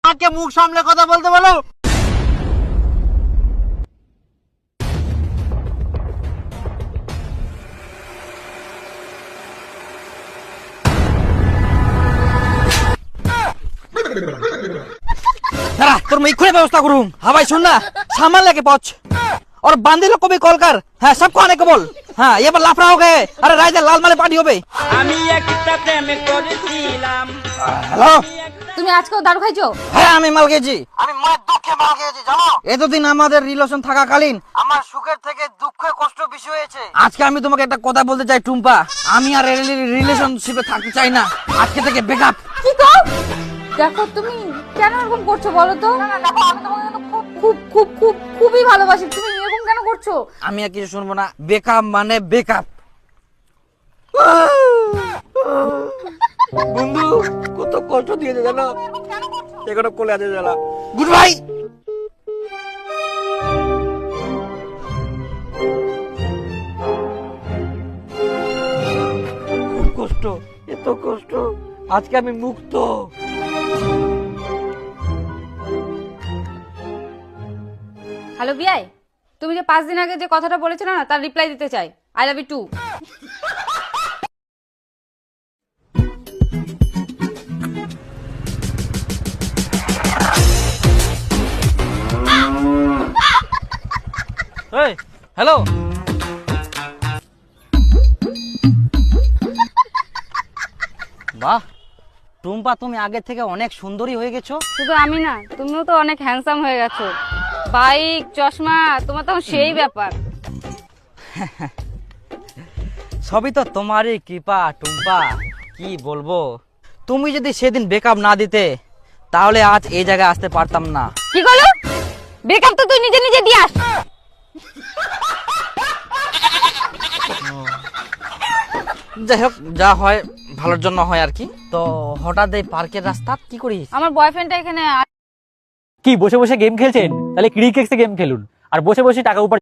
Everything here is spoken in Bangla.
আমাকে মুখ সামলে কথা বলতে বলো। তোর मैं खुले व्यवस्था करूँ। हाँ भाई सुन ना, सामान लेके पहुंच और बांदी लोग को भी कॉल कर। हाँ सबको आने को बोल। हाँ ये पर लाफड़ा हो गए। अरे राइजर लाल माले पार्टी हो गई। हेलो তুমি আজকেও দারু খাইছো? হ্যাঁ আমি মাল খেয়েছি। আমি মনের দুঃখে মাল খেয়েছি জানো। এতদিন আমাদের রিলেশন থাকাকালীন আমার সুখের থেকে দুঃখে কষ্ট বেশি হয়েছে। আজকে আমি তোমাকে একটা কথা বলতে চাই টুম্পা, আমি আর রিলেশনশিপে থাকতে চাই না। আজকে থেকে ব্রেকআপ। কি তো? দেখো তুমি কেন এরকম করছো বলো তো? দেখো আমি তোমাকে কিন্তু খুব খুব খুব খুবই ভালোবাসি, তুমি এরকম কেন করছো? আমি আর কিছু শুনবো না। ব্রেকআপ মানে ব্রেকআপ। বন্ধু কত কষ্ট দিয়েছে জানো, এখনো কোলে আছে জানা। Good bye. খুব কষ্ট, এত কষ্ট, আজকে আমি মুক্ত। হ্যালো বিয়াই, তুমি যে 5 দিন আগে যে কথাটা বলেছিলে না তার রিপ্লাই দিতে চাই। I love you too. এই হ্যালো, বাহ টুম্পা তুমি আগে থেকে অনেক সুন্দরী হয়ে গেছো। শুধু আমি না, তুমিও তো অনেক হ্যান্ডসাম হয়ে গেছো। বাইক, চশমা, তোমার তো সেই ব্যাপার। সবই তো তোমারই কৃপা টুম্পা, কি বলবো। তুমি যদি সেদিন ব্রেকআপ না দিতে তাহলে আজ এই জায়গায় আসতে পারতাম না। কি করলো? ব্রেকআপ তো তুই নিজে নিজে দিয়ে আস। যাই হোক, যা হয় ভালোর জন্য হয় আর কি। তো হঠাৎ এই পার্কের রাস্তা কি করিস? আমার বয়ফ্রেন্ডটা এখানে কি বসে বসে গেম খেলছেন? তাহলে ক্রিকেক্সে গেম খেলুন আর বসে বসে টাকা উপার্জন